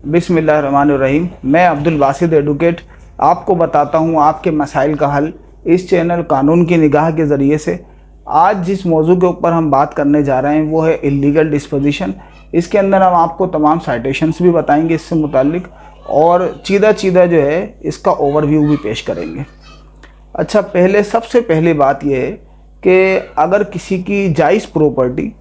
बिस्मिल्लाहिर्रहमानिर्रहीम। मैं अब्दुल बासित एडवोकेट आपको बताता हूँ आपके मसाइल का हल इस चैनल कानून की निगाह के ज़रिए से। आज जिस मौजू के ऊपर हम बात करने जा रहे हैं वो है इल्लीगल डिस्पोजिशन। इसके अंदर हम आपको तमाम साइटेशंस भी बताएंगे इससे मुतालिक, और चीदा जो है इसका ओवरव्यू भी पेश करेंगे। अच्छा, सबसे पहले बात यह है कि अगर किसी की जायज़ प्रॉपर्टी,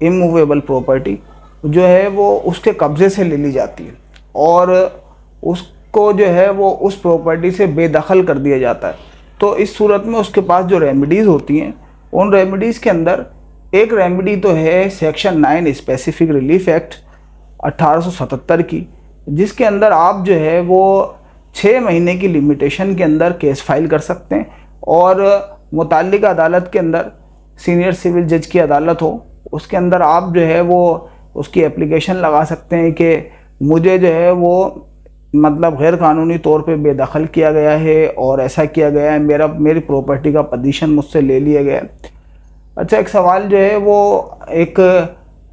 इमूवेबल प्रॉपर्टी जो है वो उसके कब्ज़े से ले ली जाती है और उसको जो है वो उस प्रॉपर्टी से बेदखल कर दिया जाता है, तो इस सूरत में उसके पास जो रेमेडीज़ होती हैं, उन रेमेडीज़ के अंदर एक रेमेडी तो है सेक्शन 9 स्पेसिफिक रिलीफ एक्ट 1877 की, जिसके अंदर आप जो है वो 6 महीने की लिमिटेशन के अंदर केस फाइल कर सकते हैं और मुताल्लिका अदालत के अंदर, सीनियर सिविल जज की अदालत हो, उसके अंदर आप जो है वो उसकी एप्लीकेशन लगा सकते हैं कि मुझे जो है वो मतलब गैर कानूनी तौर पे बेदखल किया गया है और ऐसा किया गया है, मेरी प्रॉपर्टी का पोजीशन मुझसे ले लिया गया है। अच्छा, एक सवाल जो है वो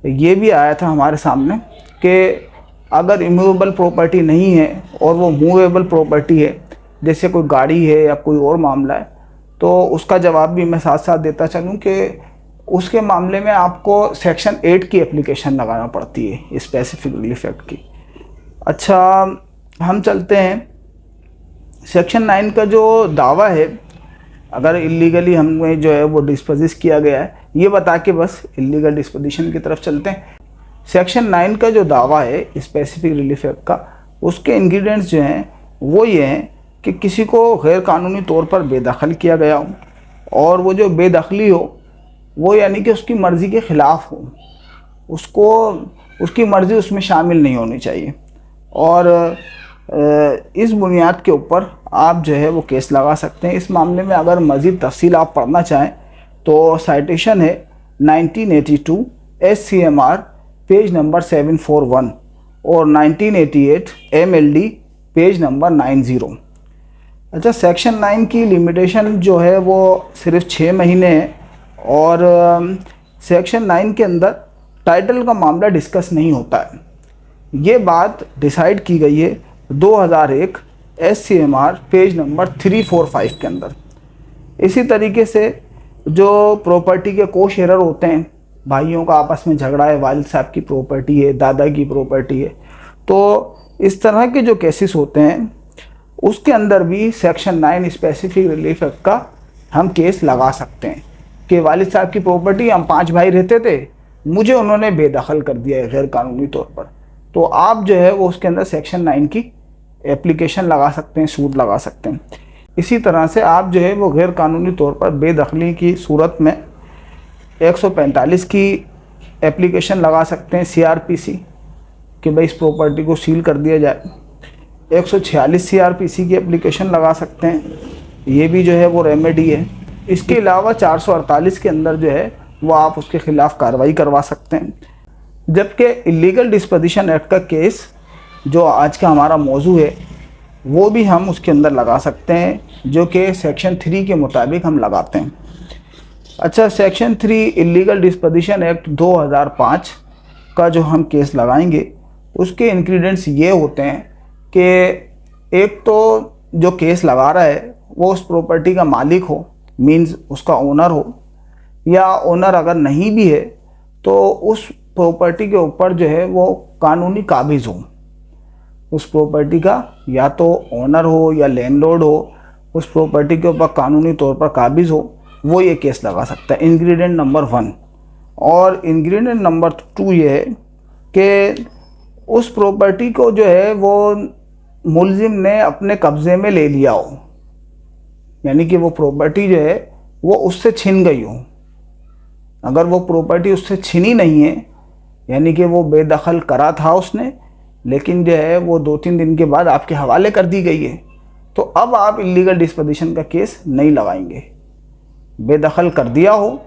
ये भी आया था हमारे सामने कि अगर इमूवेबल प्रॉपर्टी नहीं है और वो मूवेबल प्रॉपर्टी है, जैसे कोई गाड़ी है या कोई और मामला है, तो उसका जवाब भी मैं साथ साथ देता चलूँ कि उसके मामले में आपको सेक्शन 8 की एप्लीकेशन लगाना पड़ती है स्पेसिफिक रिलीफ एक्ट की। अच्छा, हम चलते हैं सेक्शन 9 का जो दावा है, अगर इलीगली हमें जो है वो डिस्पोजिस किया गया है, ये बता के बस इलीगल डिस्पोजिशन की तरफ चलते हैं। सेक्शन 9 का जो दावा है स्पेसिफिक रिलीफ एक्ट का, उसके इंग्रेडिएंट्स जो हैं वो ये हैं कि किसी को गैर कानूनी तौर पर बेदखल किया गया हो, और वो जो बेदखली हो वो यानी कि उसकी मर्ज़ी के ख़िलाफ़ हो, उसकी मर्ज़ी उसमें शामिल नहीं होनी चाहिए, और इस बुनियाद के ऊपर आप जो है वो केस लगा सकते हैं। इस मामले में अगर मज़ीद तफसील आप पढ़ना चाहें तो साइटेशन है 1982 SCMR पेज नंबर 741 और 1988 MLD पेज नंबर 90। अच्छा, सेक्शन 9 की लिमिटेशन जो है वो सिर्फ 6 महीने है, और सेक्शन 9 के अंदर टाइटल का मामला डिस्कस नहीं होता है। ये बात डिसाइड की गई है 2001 SCMR पेज नंबर 345 के अंदर। इसी तरीके से जो प्रॉपर्टी के को शेयर होते हैं, भाइयों का आपस में झगड़ा है, वालिद साहब की प्रॉपर्टी है, दादा की प्रॉपर्टी है, तो इस तरह के जो केसेस होते हैं उसके अंदर भी सेक्शन 9 स्पेसिफिक रिलीफ एक्ट का हम केस लगा सकते हैं कि वालिद साहब की प्रॉपर्टी, हम 5 भाई रहते थे, मुझे उन्होंने बेदखल कर दिया है गैर कानूनी तौर पर, तो आप जो है वो उसके अंदर सेक्शन 9 की एप्लीकेशन लगा सकते हैं, सूट लगा सकते हैं। इसी तरह से आप जो है वो गैर कानूनी तौर पर बेदखली की सूरत में 145 की एप्लीकेशन लगा सकते हैं CRPC कि भाई इस प्रॉपर्टी को सील कर दिया जाए। 146 CRPC की एप्लीकेशन लगा सकते हैं, ये भी जो है वो रेमेडी है। इसके अलावा 448 के अंदर जो है वो आप उसके ख़िलाफ़ कार्रवाई करवा सकते हैं। जबकि इलीगल डिस्पोजिशन एक्ट का केस जो आज का हमारा मौजू है वो भी हम उसके अंदर लगा सकते हैं, जो कि सेक्शन 3 के मुताबिक हम लगाते हैं। अच्छा, सेक्शन 3 इलीगल डिस्पोजिशन एक्ट 2005 का जो हम केस लगाएंगे उसके इंग्रेडिएंट्स ये होते हैं कि एक तो जो केस लगा रहा है वो उस प्रॉपर्टी का मालिक हो, मीन्स उसका ओनर हो, या ओनर अगर नहीं भी है तो उस प्रॉपर्टी के ऊपर जो है वो कानूनी काबिज हो, उस प्रॉपर्टी का या तो ओनर हो या लैंडलॉर्ड हो, उस प्रॉपर्टी के ऊपर कानूनी तौर पर काबिज हो, वो ये केस लगा सकता है। Ingredient number 1। और इंग्रेडिएंट नंबर 2 ये है कि उस प्रॉपर्टी को जो है वो मुलजिम ने अपने कब्ज़े में ले लिया हो, यानी कि वो प्रॉपर्टी जो है वो उससे छिन गई हो। अगर वो प्रॉपर्टी उससे छिनी नहीं है, यानी कि वो बेदखल करा था उसने, लेकिन जो है वो 2-3 दिन के बाद आपके हवाले कर दी गई है, तो अब आप इलीगल डिस्पोजिशन का केस नहीं लगाएंगे। बेदखल कर दिया हो,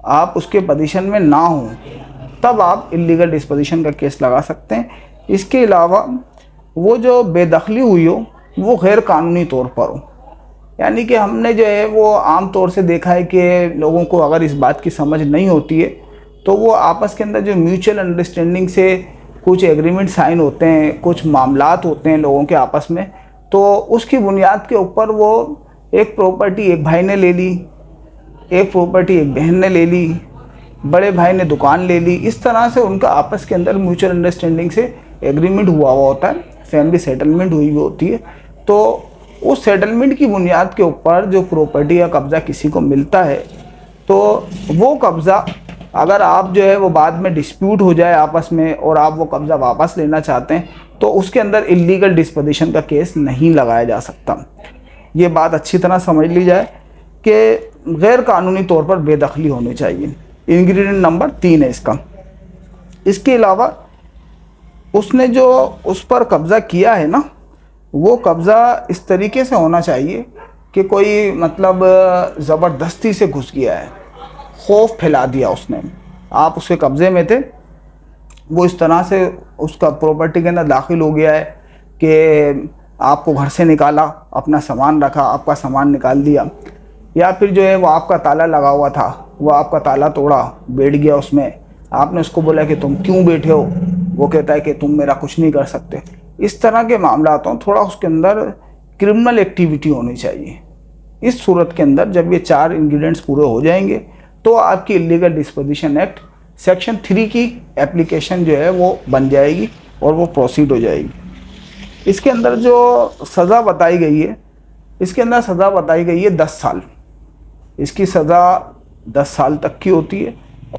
आप उसके पोजीशन में ना हो, तब आप इलीगल डिस्पोजिशन का केस लगा सकते हैं। इसके अलावा वो जो बेदखली हुई हो वो गैर कानूनी तौर पर हो, यानी कि हमने जो है वो आम तौर से देखा है कि लोगों को अगर इस बात की समझ नहीं होती है तो वो आपस के अंदर जो म्यूचुअल अंडरस्टैंडिंग से कुछ एग्रीमेंट साइन होते हैं, कुछ मामलात होते हैं लोगों के आपस में, तो उसकी बुनियाद के ऊपर वो एक प्रॉपर्टी एक भाई ने ले ली, एक प्रॉपर्टी एक बहन ने ले ली, बड़े भाई ने दुकान ले ली। इस तरह से उनका आपस के अंदर म्यूचुअल अंडरस्टैंडिंग से एग्रीमेंट हुआ होता है, फैमिली सेटलमेंट हुई होती है। तो उस सेटलमेंट की बुनियाद के ऊपर जो प्रॉपर्टी या कब्ज़ा किसी को मिलता है, तो वो कब्ज़ा अगर आप जो है वो बाद में डिस्प्यूट हो जाए आपस में और आप वो कब्ज़ा वापस लेना चाहते हैं, तो उसके अंदर इलीगल डिस्पोजिशन का केस नहीं लगाया जा सकता। ये बात अच्छी तरह समझ ली जाए कि गैर कानूनी तौर पर बेदखली होनी चाहिए। इंग्रेडिएंट नंबर 3 है इसका। इसके अलावा उसने जो उस पर कब्ज़ा किया है ना, वो कब्ज़ा इस तरीके से होना चाहिए कि कोई मतलब ज़बरदस्ती से घुस गया है, खौफ फैला दिया उसने, आप उसके कब्ज़े में थे, वो इस तरह से उसका प्रॉपर्टी के अंदर दाखिल हो गया है कि आपको घर से निकाला, अपना सामान रखा, आपका सामान निकाल दिया, या फिर जो है वो आपका ताला लगा हुआ था, वो आपका ताला तोड़ा, बैठ गया उसमें, आपने उसको बोला कि तुम क्यों बैठे हो, वो कहता है कि तुम मेरा कुछ नहीं कर सकते। इस तरह के मामला तो थोड़ा उसके अंदर क्रिमिनल एक्टिविटी होनी चाहिए। इस सूरत के अंदर जब ये 4 इंग्रेडिएंट्स पूरे हो जाएंगे तो आपकी इलीगल डिस्पोजिशन एक्ट सेक्शन 3 की एप्लीकेशन जो है वो बन जाएगी और वो प्रोसीड हो जाएगी। इसके अंदर जो सज़ा बताई गई है, इसके अंदर सज़ा बताई गई है 10 साल। इसकी सज़ा 10 साल तक की होती है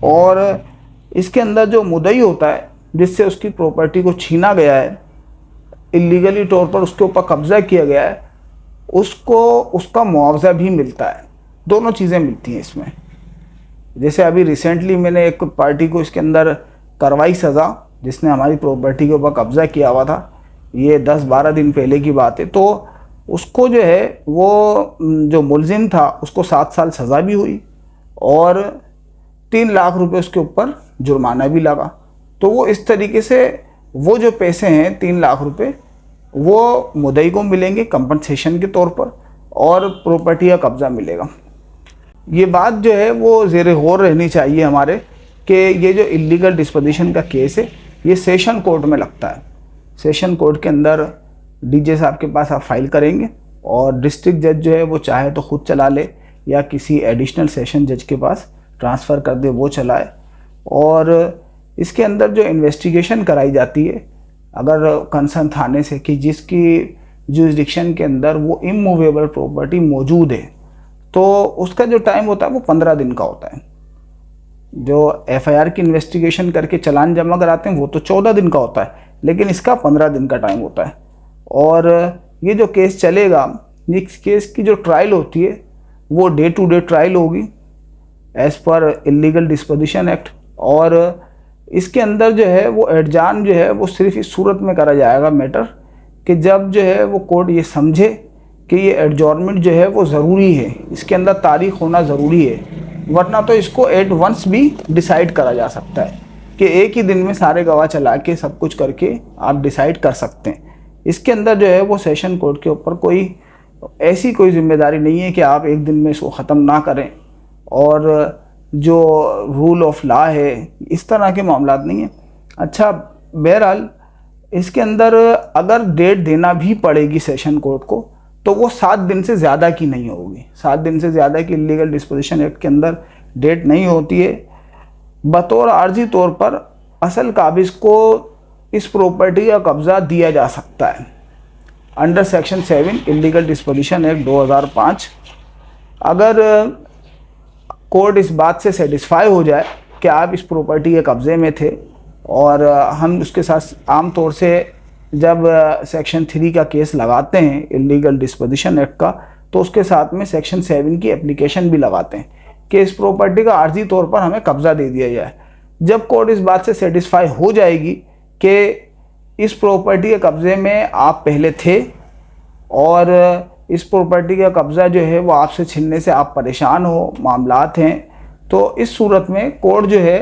और इसके अंदर जो मुद्दई होता है जिससे उसकी प्रॉपर्टी को छीना गया है, इलीगली तौर पर उसके ऊपर कब्ज़ा किया गया है, उसको उसका मुआवजा भी मिलता है। दोनों चीज़ें मिलती हैं इसमें। जैसे अभी रिसेंटली मैंने एक पार्टी को इसके अंदर करवाई सज़ा, जिसने हमारी प्रॉपर्टी के ऊपर कब्ज़ा किया हुआ था, ये 10-12 दिन पहले की बात है। तो उसको जो है वो जो मुलजिम था उसको 7 साल सज़ा भी हुई और 3 लाख रुपए उसके ऊपर जुर्माना भी लगा। तो वो इस तरीके से वो जो पैसे हैं 3 लाख रुपए वो मुद्दई को मिलेंगे कंपनसेशन के तौर पर और प्रॉपर्टी का कब्ज़ा मिलेगा। ये बात जो है वो ज़ेरे गौर रहनी चाहिए हमारे कि ये जो इलीगल डिस्पोजिशन का केस है ये सेशन कोर्ट में लगता है। सेशन कोर्ट के अंदर डीजे साहब के पास आप फाइल करेंगे और डिस्ट्रिक्ट जज जो है वो चाहे तो ख़ुद चला ले या किसी एडिशनल सेशन जज के पास ट्रांसफ़र कर दे, वो चलाए। और इसके अंदर जो इन्वेस्टिगेशन कराई जाती है अगर कंसर्न थाने से कि जिसकी जुरिस्डिक्शन के अंदर वो इमूवेबल प्रॉपर्टी मौजूद है, तो उसका जो टाइम होता है वो 15 दिन का होता है। जो एफआईआर की इन्वेस्टिगेशन करके चालान जमा कराते हैं वो तो 14 दिन का होता है, लेकिन इसका 15 दिन का टाइम होता है। और ये जो केस चलेगा, इस केस की जो ट्रायल होती है वो डे टू डे ट्रायल होगी as per illegal disposition act. और इसके अंदर जो है वो एडजान जो है वो सिर्फ इस सूरत में करा जाएगा मैटर कि जब जो है वो कोर्ट ये समझे कि ये एडजॉर्नमेंट जो है वो ज़रूरी है, इसके अंदर तारीख होना ज़रूरी है, वरना तो इसको एट वंस भी डिसाइड करा जा सकता है कि एक ही दिन में सारे गवाह चला के सब कुछ करके आप डिसाइड कर सकते हैं। इसके अंदर जो है वो सेशन कोर्ट के ऊपर कोई ऐसी कोई जिम्मेदारी नहीं है कि आप एक दिन में इसको ख़त्म ना करें, और जो रूल ऑफ लॉ है इस तरह के मामला नहीं है। अच्छा, बहरहाल इसके अंदर अगर डेट देना भी पड़ेगी सेशन कोर्ट को तो वो 7 दिन से ज़्यादा की नहीं होगी। 7 दिन से ज़्यादा की इलीगल डिस्पोजिशन एक्ट के अंदर डेट नहीं होती है। बतौर आर्जी तौर पर असल काबिज को इस प्रॉपर्टी का कब्ज़ा दिया जा सकता है under section 7 illegal disposition act 2005। अगर कोर्ट इस बात से सेटिस्फाई हो जाए कि आप इस प्रॉपर्टी के कब्ज़े में थे, और हम उसके साथ आम तौर से जब सेक्शन 3 का केस लगाते हैं इलीगल डिस्पोजिशन एक्ट का, तो उसके साथ में सेक्शन 7 की एप्लीकेशन भी लगाते हैं कि इस प्रॉपर्टी का आर्जी तौर पर हमें कब्ज़ा दे दिया जाए। जब कोर्ट इस बात से सेटिस्फाई हो जाएगी कि इस प्रॉपर्टी के कब्ज़े में आप पहले थे और इस प्रॉपर्टी का कब्ज़ा जो है वो आपसे छीनने से आप परेशान हो, मामलात हैं, तो इस सूरत में कोर्ट जो है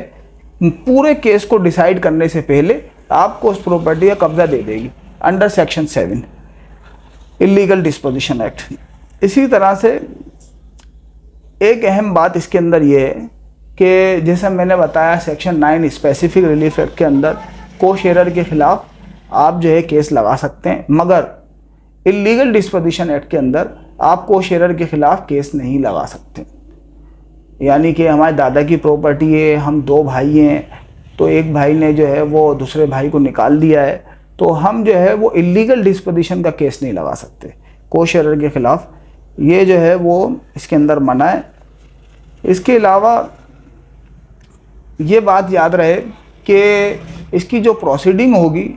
पूरे केस को डिसाइड करने से पहले आपको उस प्रॉपर्टी का कब्ज़ा दे देगी under section 7 illegal disposition act. इसी तरह से एक अहम बात इसके अंदर ये है कि जैसे मैंने बताया सेक्शन 9 स्पेसिफिक रिलीफ एक्ट के अंदर को शेयरर के खिलाफ आप जो है केस लगा सकते हैं, मगर इलीगल डिस्पोजिशन एक्ट के अंदर आप को शेयरर के खिलाफ केस नहीं लगा सकते। यानी कि हमारे दादा की प्रॉपर्टी है, हम दो भाई हैं, तो एक भाई ने जो है वो दूसरे भाई को निकाल दिया है, तो हम जो है वो इलीगल डिस्पोजिशन का केस नहीं लगा सकते को शेयरर के खिलाफ। ये जो है वो इसके अंदर मना है। इसके अलावा ये बात याद रहे कि इसकी जो प्रोसीडिंग होगी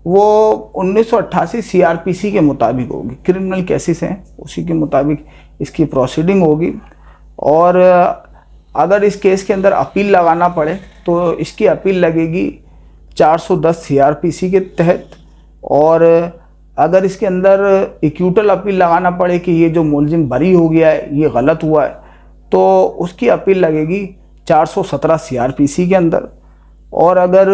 वो 1988 सीआरपीसी के मुताबिक होगी, क्रिमिनल केसेस हैं उसी के मुताबिक इसकी प्रोसीडिंग होगी। और अगर इस केस के अंदर अपील लगाना पड़े तो इसकी अपील लगेगी 410 सीआरपीसी के तहत। और अगर इसके अंदर इक्यूटल अपील लगाना पड़े कि ये जो मुलजिम बरी हो गया है, ये गलत हुआ है, तो उसकी अपील लगेगी 417 सीआरपीसी के अंदर। और अगर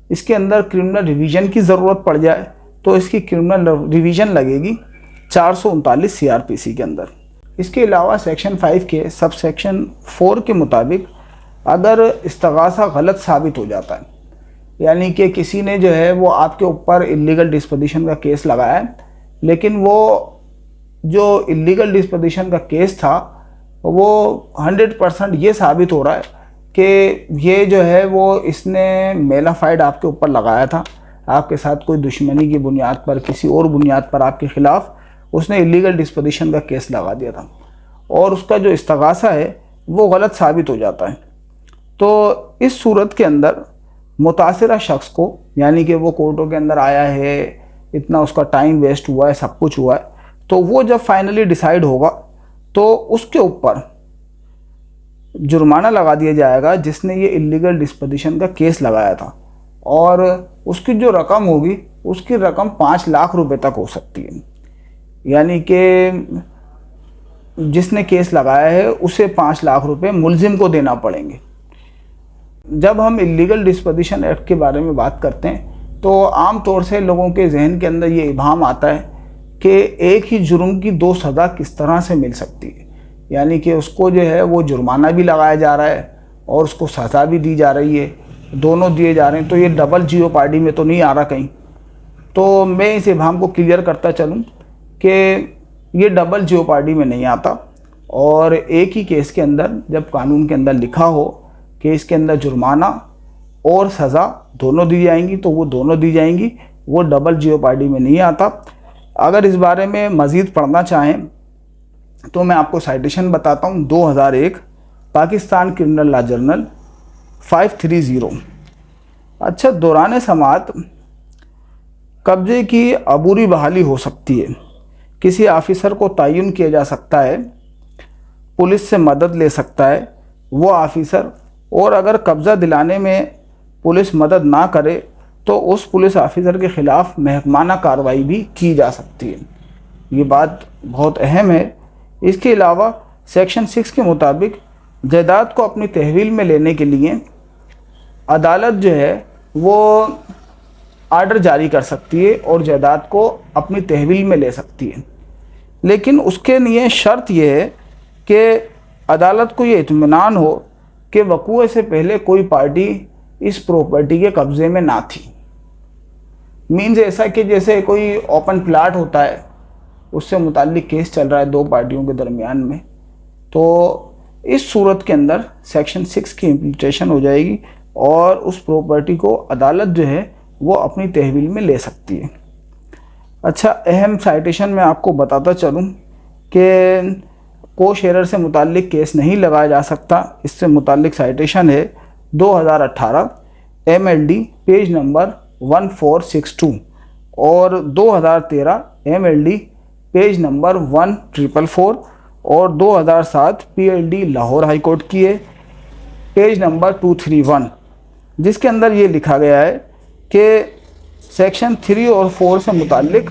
इसके अंदर क्रिमिनल रिवीजन की ज़रूरत पड़ जाए तो इसकी क्रिमिनल रिवीजन लगेगी 439 सीआरपीसी के अंदर। इसके अलावा सेक्शन 5 के सब सेक्शन 4 के मुताबिक अगर इस्तगासा गलत साबित हो जाता है, यानी कि किसी ने जो है वो आपके ऊपर इलीगल डिस्पोजिशन का केस लगाया है, लेकिन वो जो इलीगल डिस्पोजिशन का केस था वो 100% ये साबित हो रहा है कि ये जो है वो इसने मेलाफाइड आपके ऊपर लगाया था, आपके साथ कोई दुश्मनी की बुनियाद पर, किसी और बुनियाद पर आपके ख़िलाफ़ उसने इलीगल डिस्पोजिशन का केस लगा दिया था, और उसका जो इस्तगासा है वो गलत साबित हो जाता है। तो इस सूरत के अंदर मुतासिरा शख्स को, यानी कि वो कोर्टों के अंदर आया है, इतना उसका टाइम वेस्ट हुआ है, सब कुछ हुआ है, तो वो जब फाइनली डिसाइड होगा तो उसके ऊपर जुर्माना लगा दिया जाएगा जिसने ये इलीगल डिस्पोजिशन का केस लगाया था, और उसकी जो रकम होगी उसकी रकम 5 लाख रुपए तक हो सकती है। यानी कि जिसने केस लगाया है उसे 5 लाख रुपए मुलजिम को देना पड़ेंगे। जब हम इलीगल डिस्पोजिशन एक्ट के बारे में बात करते हैं तो आम तौर से लोगों के जहन के अंदर ये इबाहम आता है कि एक ही जुर्म की 2 सज़ा किस तरह से मिल सकती है, यानी कि उसको जो है वो जुर्माना भी लगाया जा रहा है और उसको सज़ा भी दी जा रही है, दोनों दिए जा रहे हैं, तो ये डबल जियोपार्डी में तो नहीं आ रहा कहीं। तो मैं इस इबाहम को क्लियर करता चलूँ कि ये डबल जियोपार्डी में नहीं आता, और एक ही केस के अंदर जब कानून के अंदर लिखा हो कि इसके अंदर जुर्माना और सज़ा दोनों दी जाएंगी तो वो दोनों दी जाएंगी, वो डबल जियोपार्डी में नहीं आता। अगर इस बारे में मज़ीद पढ़ना चाहें तो मैं आपको साइटेशन बताता हूँ। 2001 पाकिस्तान क्रिमिनल लॉ जर्नल 530। अच्छा, दौरान समाअत कब्जे की अबूरी बहाली हो सकती है, किसी ऑफिसर को तयन किया जा सकता है, पुलिस से मदद ले सकता है वो ऑफिसर, और अगर कब्ज़ा दिलाने में पुलिस मदद ना करे तो उस पुलिस ऑफिसर के ख़िलाफ़ महकमाना कार्रवाई भी की जा सकती है। ये बात बहुत अहम है। इसके अलावा सेक्शन 6 के मुताबिक जायदाद को अपनी तहवील में लेने के लिए अदालत जो है वो आर्डर जारी कर सकती है और जायदाद को अपनी तहवील में ले सकती है, लेकिन उसके लिए शर्त यह है कि अदालत को ये इत्मीनान हो कि वक़ूए से पहले कोई पार्टी इस प्रॉपर्टी के कब्ज़े में ना थी। मीन्स ऐसा कि जैसे कोई ओपन प्लाट होता है, उससे मुताल्लिक केस चल रहा है 2 पार्टियों के दरमियान में, तो इस सूरत के अंदर सेक्शन 6 की इम्प्लीमेंटेशन हो जाएगी और उस प्रॉपर्टी को अदालत जो है वो अपनी तहवील में ले सकती है। अच्छा, अहम साइटेशन मैं आपको बताता चलूँ कि को शेयरर से मुताल्लिक केस नहीं लगाया जा सकता। इससे मुताल्लिक साइटेशन है 2018 MLD पेज नंबर 1462 और 2013 MLD पेज नंबर 1444 और 2007 PLD लाहौर हाई कोर्ट की है पेज नंबर 231, जिसके अंदर ये लिखा गया है कि सेक्शन 3 और 4 से मुताल्लिक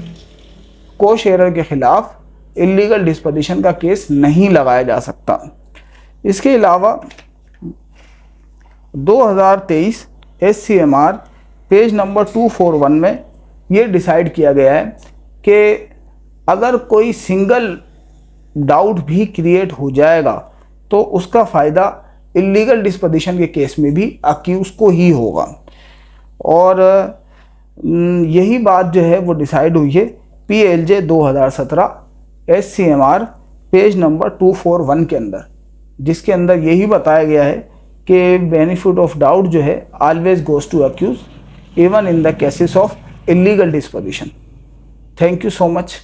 को शेयरर के ख़िलाफ़ इलीगल डिस्पोजिशन का केस नहीं लगाया जा सकता। इसके अलावा 2023 SCMR पेज नंबर 241 में ये डिसाइड किया गया है कि अगर कोई सिंगल डाउट भी क्रिएट हो जाएगा तो उसका फ़ायदा इलीगल डिस्पोजिशन के केस में भी अक्यूज़ को ही होगा। और यही बात जो है वो डिसाइड हुई है PLJ 2017 SCMR पेज नंबर 241 के अंदर, जिसके अंदर यही बताया गया है कि बेनिफिट ऑफ डाउट जो है always goes to accuse even in the cases of illegal disposition. Thank you so much.